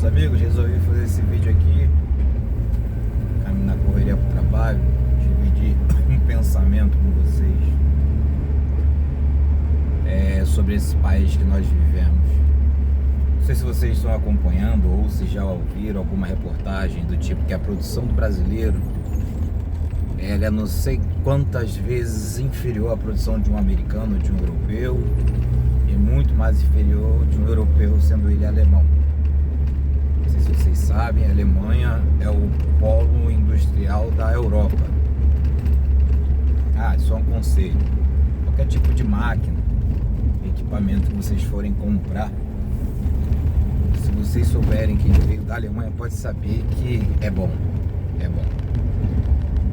meus amigos, resolvi fazer esse vídeo aqui, caminho na correria para o trabalho, dividir um pensamento com vocês sobre esse país que nós vivemos. Não sei se vocês estão acompanhando ou se já ouviram alguma reportagem do tipo que a produção do brasileiro ela é não sei quantas vezes inferior à produção de um americano, de um europeu, e muito mais inferior de um europeu, sendo ele alemão. Não sei se vocês sabem, a Alemanha é o polo industrial da Europa. Só um conselho: qualquer tipo de máquina, equipamento que vocês forem comprar, se vocês souberem que ele veio da Alemanha, pode saber que é bom. É bom.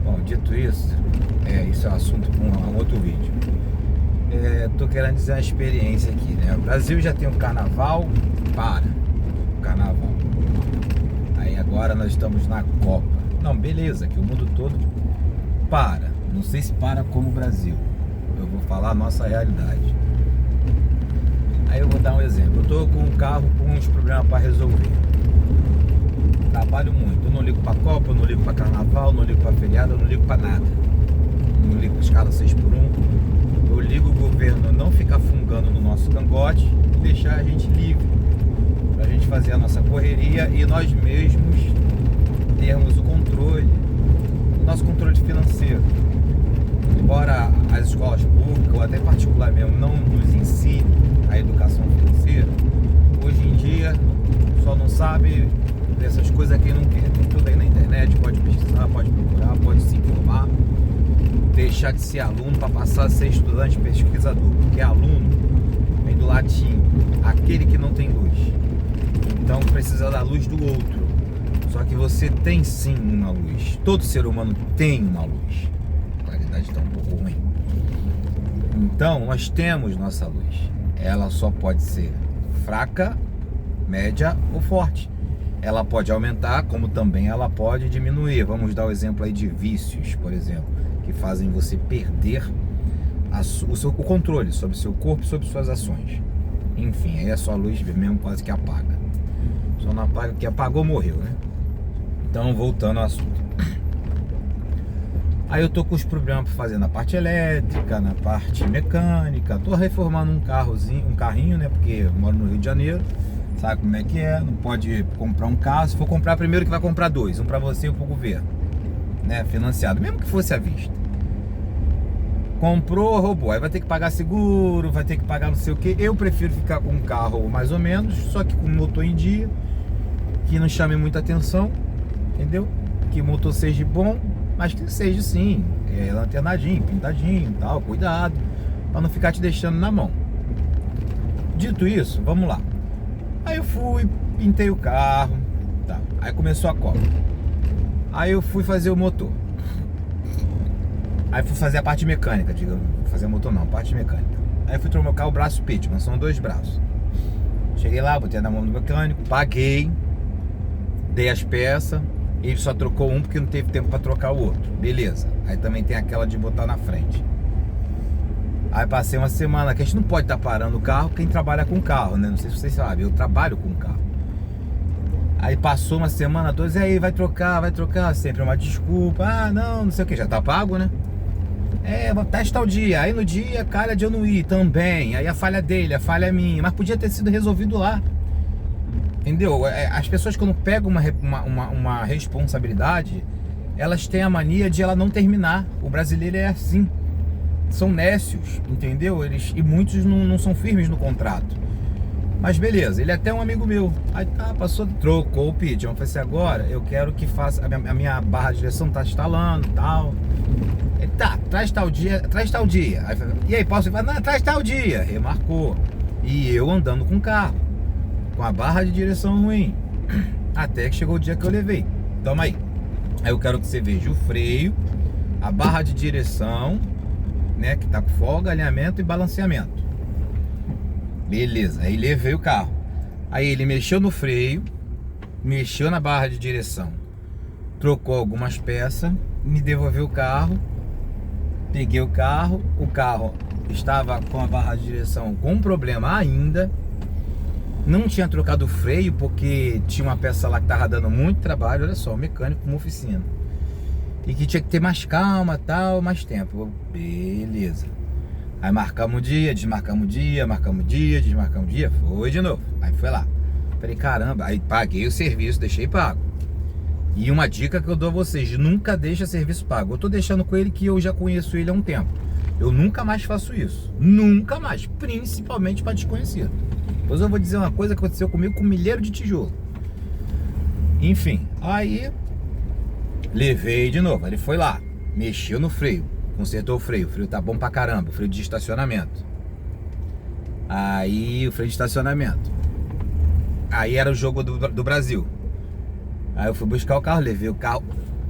Bom, dito isso, isso é um assunto para um outro vídeo. Tô querendo dizer uma experiência aqui, né? O Brasil já tem o carnaval, o carnaval. Aí agora nós estamos na Copa. Não, beleza, que o mundo todo para. Não sei se para como o Brasil. Eu vou falar a nossa realidade. Aí eu vou dar um exemplo. Eu tô com um carro com uns problemas para resolver. Trabalho muito. Eu não ligo pra Copa, eu não ligo pra carnaval, não ligo pra feriado, eu não ligo pra nada. Não ligo pra escala 6x1. Eu ligo o governo não ficar fungando no nosso cangote e deixar a gente livre, pra gente fazer a nossa correria e nós mesmos termos o controle, o nosso controle financeiro. Embora as escolas públicas ou até particular mesmo não nos ensinem a educação financeira, hoje em dia só não sabe dessas coisas quem não quer. Tem tudo aí na internet, pode pesquisar, pode procurar, pode se informar, deixar de ser aluno para passar a ser estudante pesquisador, porque aluno vem do latim, aquele que não tem luz, então precisa da luz do outro. Só que você tem sim uma luz, todo ser humano tem uma luz. A claridade está um pouco ruim. Então nós temos nossa luz, ela só pode ser fraca, média ou forte. Ela pode aumentar, como também ela pode diminuir. Vamos dar o exemplo aí de vícios, por exemplo, que fazem você perder o controle sobre o seu corpo e sobre suas ações. Enfim, aí a sua luz mesmo quase que apaga. Só não apaga, que apagou, morreu, né? Então, voltando ao assunto. Aí eu tô com os problemas para fazer na parte elétrica, na parte mecânica. Tô reformando um carrinho, né? Porque eu moro no Rio de Janeiro. Sabe como é que é? Não pode comprar um carro. Se for comprar primeiro, que vai comprar dois. Um para você e um para o governo, né? Financiado, mesmo que fosse à vista. Comprou, roubou. Aí vai ter que pagar seguro, vai ter que pagar não sei o que. Eu prefiro ficar com um carro mais ou menos, só que com motor em dia, que não chame muita atenção, entendeu? Que o motor seja bom, mas que seja sim, lanternadinho, pintadinho e tal, cuidado, para não ficar te deixando na mão. Dito isso, vamos lá. Aí eu fui, pintei o carro, tá. Aí começou a Copa. Aí eu fui fazer o motor. Aí fui fazer a parte mecânica, digamos. Fazer o motor não, parte mecânica. Aí fui trocar o braço Pitman, são 2 braços. Cheguei lá, botei na mão do mecânico, paguei, dei as peças. Ele só trocou um porque não teve tempo para trocar o outro. Beleza. Aí também tem aquela de botar na frente. Aí passei uma semana, que a gente não pode estar parando o carro quem trabalha com carro, né? Não sei se vocês sabem, eu trabalho com carro. Aí passou uma semana, 2, e aí vai trocar, sempre uma desculpa. Não sei o que, já tá pago, né? Testa o dia, aí no dia, calha de eu não ir também. Aí a falha dele, a falha minha, mas podia ter sido resolvido lá. Entendeu? As pessoas quando pegam uma responsabilidade, elas têm a mania de ela não terminar. O brasileiro é assim. São nécios, entendeu? E muitos não são firmes no contrato. Mas beleza, ele é até um amigo meu. Aí passou, trocou o pitch. Eu falei assim: agora eu quero que faça. A minha barra de direção tá instalando e tal. Ele traz tal dia. Aí, e aí, posso falar? Não, traz tal dia. Remarcou. E eu andando com o carro, com a barra de direção ruim. Até que chegou o dia que eu levei. Toma aí. Aí eu quero que você veja o freio, a barra de direção, né, que tá com folga, alinhamento e balanceamento. Beleza, aí levei o carro. Aí ele mexeu no freio, mexeu na barra de direção, trocou algumas peças, me devolveu o carro. Peguei o carro estava com a barra de direção com problema ainda. Não tinha trocado o freio porque tinha uma peça lá que tava dando muito trabalho. Olha só, mecânico com uma oficina. E que tinha que ter mais calma, tal, mais tempo. Beleza. Aí marcamos o dia, desmarcamos o dia, marcamos o dia, desmarcamos o dia. Foi de novo. Aí foi lá. Falei, caramba. Aí paguei o serviço, deixei pago. E uma dica que eu dou a vocês: nunca deixa serviço pago. Eu tô deixando com ele que eu já conheço ele há um tempo. Eu nunca mais faço isso. Nunca mais. Principalmente para desconhecido. Depois eu vou dizer uma coisa que aconteceu comigo com um milheiro de tijolo. Enfim, aí levei de novo. Ele foi lá, mexeu no freio, consertou o freio tá bom pra caramba, o freio de estacionamento. Aí o freio de estacionamento. Aí era o jogo do Brasil. Aí eu fui buscar o carro, levei o carro.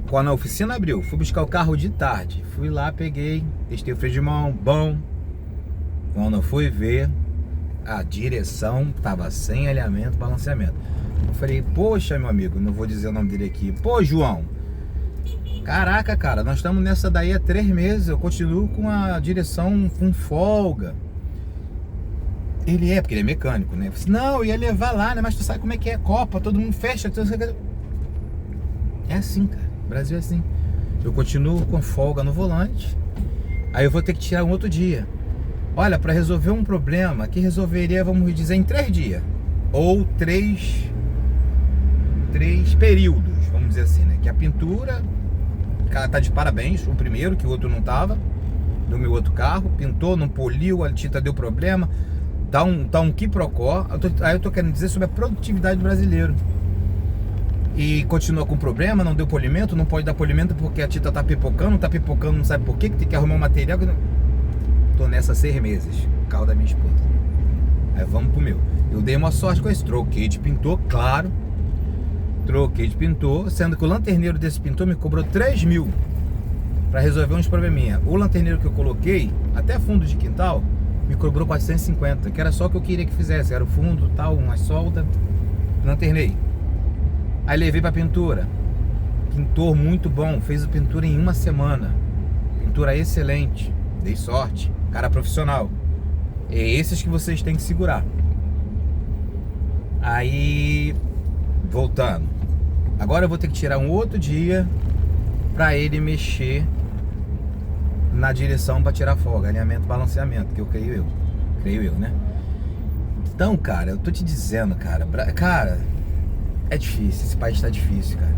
Quando a oficina abriu, fui buscar o carro de tarde. Fui lá, peguei, testei o freio de mão, bom. Quando eu fui ver, a direção tava sem alinhamento, balanceamento. Eu falei, poxa, meu amigo, não vou dizer o nome dele aqui. Pô, João, caraca, cara, nós estamos nessa daí há 3 meses. Eu continuo com a direção com folga. Porque ele é mecânico, né? Eu falei, não, eu ia levar lá, né? Mas tu sabe como é que é Copa, todo mundo fecha. É assim, cara. O Brasil é assim. Eu continuo com folga no volante. Aí eu vou ter que tirar um outro dia. Olha, para resolver um problema que resolveria, vamos dizer, em 3 dias. Ou 3 períodos, vamos dizer assim, né? Que a pintura, o cara tá de parabéns, o primeiro, que o outro não tava, do meu outro carro. Pintou, não poliu, a tinta deu problema. Tá um quiprocó. Aí eu tô querendo dizer sobre a produtividade do brasileiro. E continua com problema, não deu polimento, não pode dar polimento porque a tinta tá pipocando, não sabe por quê, que tem que arrumar um material. Tô nessa 6 meses, o carro da minha esposa. Aí vamos pro meu. Eu dei uma sorte com esse, troquei de pintor, claro. Troquei de pintor, sendo que o lanterneiro desse pintor me cobrou 3 mil pra resolver uns probleminha. O lanterneiro que eu coloquei, até fundo de quintal, me cobrou 450, que era só o que eu queria que fizesse. Era o fundo, tal, uma solda, lanternei. Aí levei pra pintura. Pintor muito bom, fez a pintura em 1 semana. Pintura excelente, dei sorte. Cara profissional. É esses que vocês têm que segurar. Aí, voltando. Agora eu vou ter que tirar um outro dia pra ele mexer na direção pra tirar folga, alinhamento, balanceamento, que eu creio eu, né? Então, cara, eu tô te dizendo, cara, é difícil, esse país tá difícil, cara.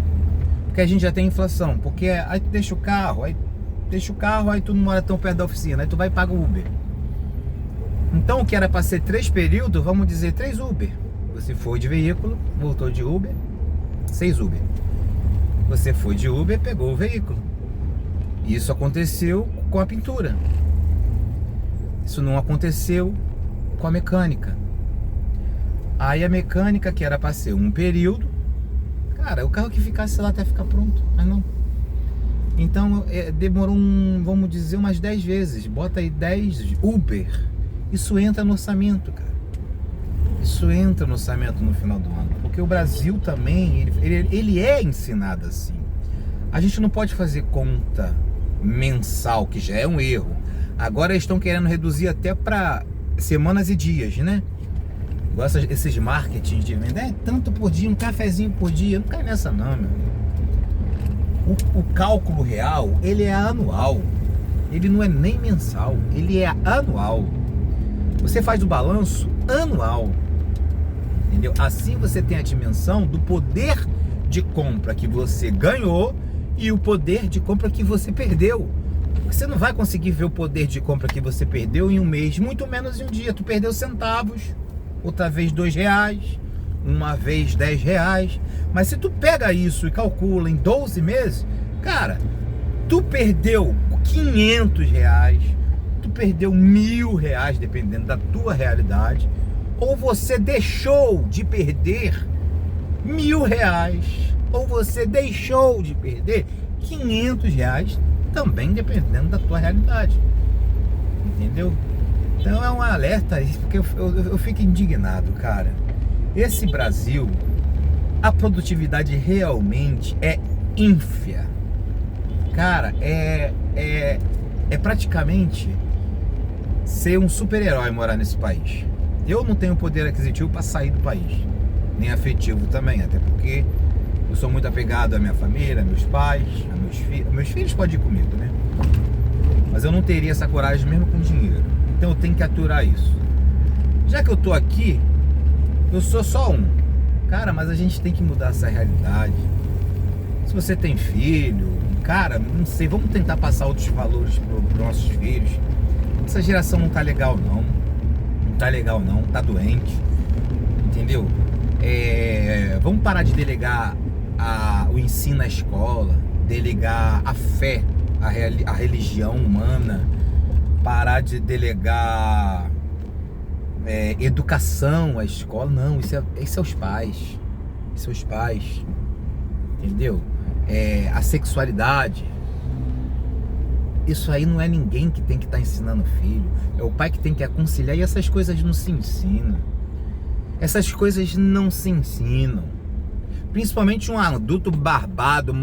Porque a gente já tem inflação, porque aí tu deixa o carro, aí tu não mora tão perto da oficina, aí tu vai e paga o Uber. Então o que era pra ser 3 períodos, vamos dizer 3 Uber. Você foi de veículo, voltou de Uber, 6 Uber. Você foi de Uber, pegou o veículo. Isso aconteceu com a pintura. Isso não aconteceu com a mecânica. Aí a mecânica, que era para ser um período, cara, o carro que ficasse lá até ficar pronto, mas não. Então demorou vamos dizer, umas 10 vezes. Bota aí 10 Uber. Isso entra no orçamento, cara. Isso entra no orçamento no final do ano. Porque o Brasil também, ele é ensinado assim. A gente não pode fazer conta mensal, que já é um erro. Agora eles estão querendo reduzir até para semanas e dias, né? Igual esses marketings de venda, tanto por dia, um cafezinho por dia. Não cai nessa não, meu amigo. O cálculo real, ele é anual. Ele não é nem mensal, ele é anual. Você faz o balanço anual, entendeu? Assim você tem a dimensão do poder de compra que você ganhou e o poder de compra que você perdeu. Você não vai conseguir ver o poder de compra que você perdeu em um mês, muito menos em um dia. Tu perdeu centavos, outra vez R$2, uma vez R$10. Mas se tu pega isso e calcula em 12 meses, cara, tu perdeu R$500, tu perdeu R$1.000, dependendo da tua realidade, ou você deixou de perder R$1.000, ou você deixou de perder R$500, também dependendo da tua realidade, entendeu? Então é um alerta, porque eu fico indignado, cara. Esse Brasil, a produtividade realmente é ínfia, cara. É praticamente ser um super-herói morar nesse país. Eu não tenho poder aquisitivo para sair do país, nem afetivo também, até porque eu sou muito apegado à minha família, a meus pais, a meus filhos. Meus filhos podem ir comigo, né? Mas eu não teria essa coragem mesmo com dinheiro. Então eu tenho que aturar isso. Já que eu tô aqui, eu sou só um. Cara, mas a gente tem que mudar essa realidade. Se você tem filho, cara, não sei, vamos tentar passar outros valores para os nossos filhos. Essa geração não tá legal não. Não tá legal não, tá doente. Entendeu? Vamos parar de delegar o ensino à escola, delegar a fé, a religião humana, parar de delegar educação à escola. Não, isso é os pais. Isso é os pais. Entendeu? A sexualidade. Isso aí não é ninguém que tem que estar ensinando o filho. É o pai que tem que aconselhar. E essas coisas não se ensinam. Essas coisas não se ensinam. Principalmente um adulto barbado,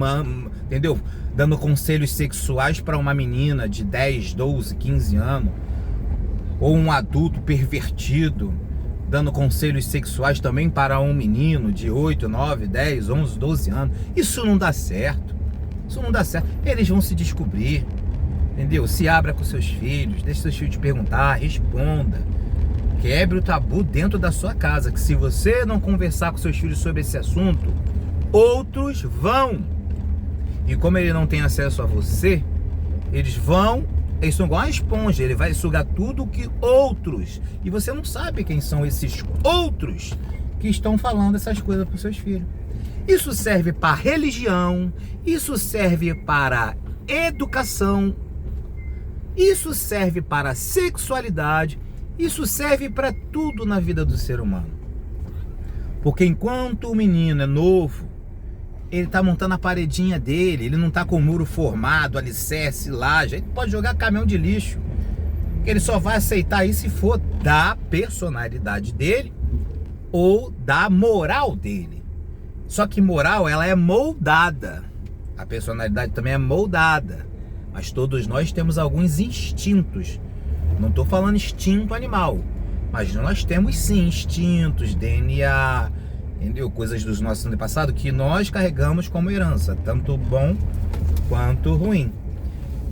entendeu? Dando conselhos sexuais para uma menina de 10, 12, 15 anos. Ou um adulto pervertido dando conselhos sexuais também para um menino de 8, 9, 10, 11, 12 anos. Isso não dá certo. Isso não dá certo. Eles vão se descobrir. Entendeu? Se abra com seus filhos, deixe seus filhos te perguntar, responda. Quebre o tabu dentro da sua casa, que se você não conversar com seus filhos sobre esse assunto, outros vão. E como ele não tem acesso a você, eles são igual uma esponja, ele vai sugar tudo que outros. E você não sabe quem são esses outros que estão falando essas coisas para os seus filhos. Isso serve para religião, isso serve para educação, isso serve para sexualidade, isso serve para tudo na vida do ser humano. Porque enquanto o menino é novo, ele tá montando a paredinha dele, ele não tá com o muro formado, alicerce, laje, ele pode jogar caminhão de lixo. Ele só vai aceitar isso se for da personalidade dele ou da moral dele. Só que moral, ela é moldada. A personalidade também é moldada. Mas todos nós temos alguns instintos. Não estou falando instinto animal, mas nós temos sim instintos, DNA, entendeu? Coisas dos nossos antepassados que nós carregamos como herança, tanto bom quanto ruim.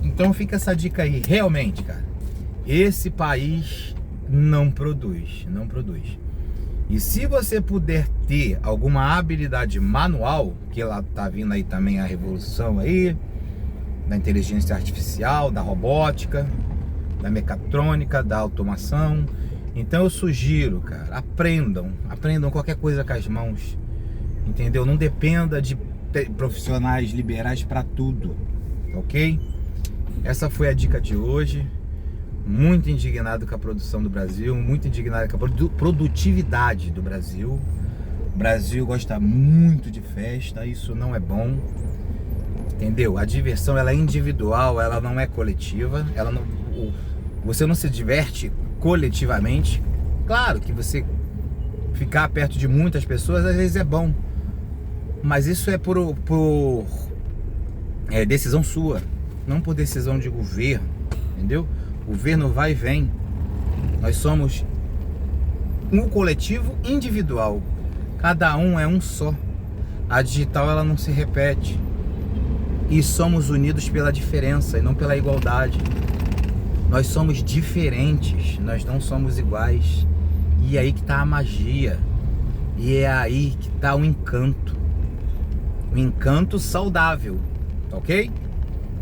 Então fica essa dica aí, realmente, cara. Esse país não produz. E se você puder ter alguma habilidade manual, que lá tá vindo aí também a revolução aí, da inteligência artificial, da robótica, da mecatrônica, da automação. Então eu sugiro, cara, aprendam qualquer coisa com as mãos, entendeu? Não dependa de profissionais liberais para tudo, ok? Essa foi a dica de hoje. Muito indignado com a produção do Brasil, muito indignado com a produtividade do Brasil. O Brasil gosta muito de festa, isso não é bom. Entendeu? A diversão, ela é individual, ela não é coletiva. Você não se diverte coletivamente. Claro que você ficar perto de muitas pessoas às vezes é bom, mas isso é por decisão sua, não por decisão de governo, entendeu? O governo vai e vem. Nós somos um coletivo individual. Cada um é um só. A digital, ela não se repete. E somos unidos pela diferença e não pela igualdade. Nós somos diferentes, nós não somos iguais. E é aí que está a magia. E é aí que está o encanto. Um encanto saudável, ok?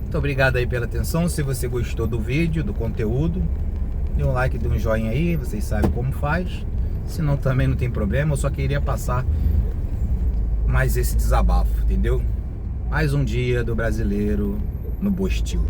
Muito obrigado aí pela atenção. Se você gostou do vídeo, do conteúdo, dê um like, dê um joinha aí, vocês sabem como faz. Se não, também não tem problema, eu só queria passar mais esse desabafo, entendeu? Mais um dia do brasileiro no Bostil.